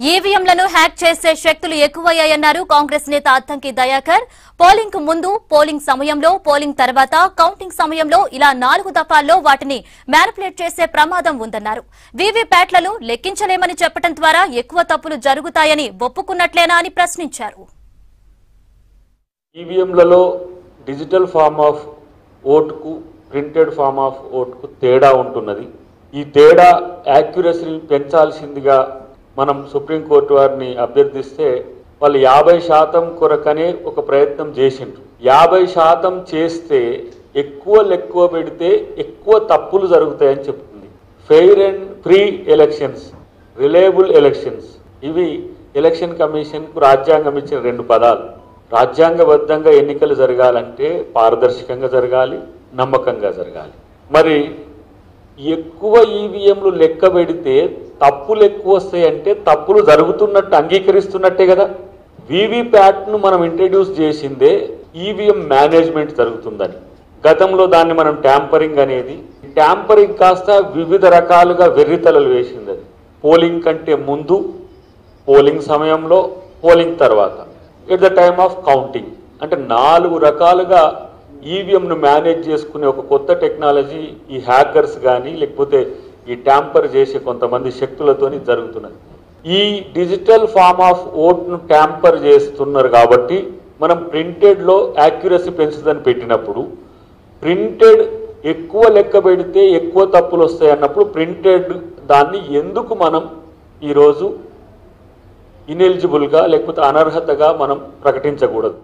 ఈవీఎంలను hack చేసే శక్తులు ఎక్కువయ్యాయన్నారు కాంగ్రెస్ నేత అద్దంకి దయాకర్. పోలింగ్ ముందు, పోలింగ్ సమయంలో, పోలింగ్ తర్వాత, కౌంటింగ్ సమయంలో ఇలా 4 దఫాల్లో వాటిని మ్యానిపులేట్ చేసే ప్రమాదం ఉందన్నారు. వీవీప్యాట్లను లెక్కించలేమని చెప్పడం ద్వారా ఎక్కువ తప్పులు జరుగుతాయని ఒప్పుకున్నట్లేనా అని ప్రశ్నించారు. ఈవీఎంలలో డిజిటల్ ఫార్మ్ ఆఫ్ ఓటుకు ప్రింటెడ్ ఫార్మ్ ఆఫ్ ఓటుకు తేడా ఉంటున్నది. ఈ తేడా యాక్యురసీని పెంచాల్సిందిగా మనం సుప్రీంకోర్టు వారిని అభ్యర్థిస్తే వాళ్ళు 50% కొరకనే ఒక ప్రయత్నం చేసిండ్రు. 50% చేస్తే ఎక్కువ పెడితే ఎక్కువ తప్పులు జరుగుతాయని చెప్తుంది. Fair and free elections, reliable elections, ఇవి ఎలక్షన్ కమిషన్కు రాజ్యాంగం ఇచ్చిన 2 పదాలు. రాజ్యాంగబద్ధంగా ఎన్నికలు జరగాలంటే పారదర్శకంగా జరగాలి, నమ్మకంగా జరగాలి. మరి ఎక్కువ ఈవీఎంలు లెక్క పెడితే తప్పులు ఎక్కువ వస్తాయంటే తప్పులు జరుగుతున్నట్టు అంగీకరిస్తున్నట్టే కదా. వీవీప్యాట్ను మనం ఇంట్రడ్యూస్ చేసిందే ఈవీఎం మేనేజ్మెంట్ జరుగుతుందని. గతంలో దాన్ని మనం ట్యాంపరింగ్ అనేది, ట్యాంపరింగ్ కాస్త వివిధ రకాలుగా వెర్రితలలు వేసింది. అది పోలింగ్ కంటే ముందు, పోలింగ్ సమయంలో, పోలింగ్ తర్వాత, at the time of counting, అంటే 4 రకాలుగా ఈవీఎంను మేనేజ్ చేసుకునే ఒక కొత్త టెక్నాలజీ ఈ హ్యాకర్స్ కానీ లేకపోతే ఈ ట్యాంపర్ చేసే కొంతమంది శక్తులతోని జరుగుతున్నది. ఈ డిజిటల్ ఫార్మ్ ఆఫ్ ఓట్ను ట్యాంపర్ చేస్తున్నారు కాబట్టి మనం ప్రింటెడ్లో యాక్యురసీ పెంచుదని పెట్టినప్పుడు, ప్రింటెడ్ ఎక్కువ లెక్క పెడితే ఎక్కువ తప్పులు వస్తాయి అన్నప్పుడు ప్రింటెడ్ దాన్ని ఎందుకు మనం ఈరోజు ఇనెలిజిబుల్గా లేకపోతే అనర్హతగా మనం ప్రకటించకూడదు?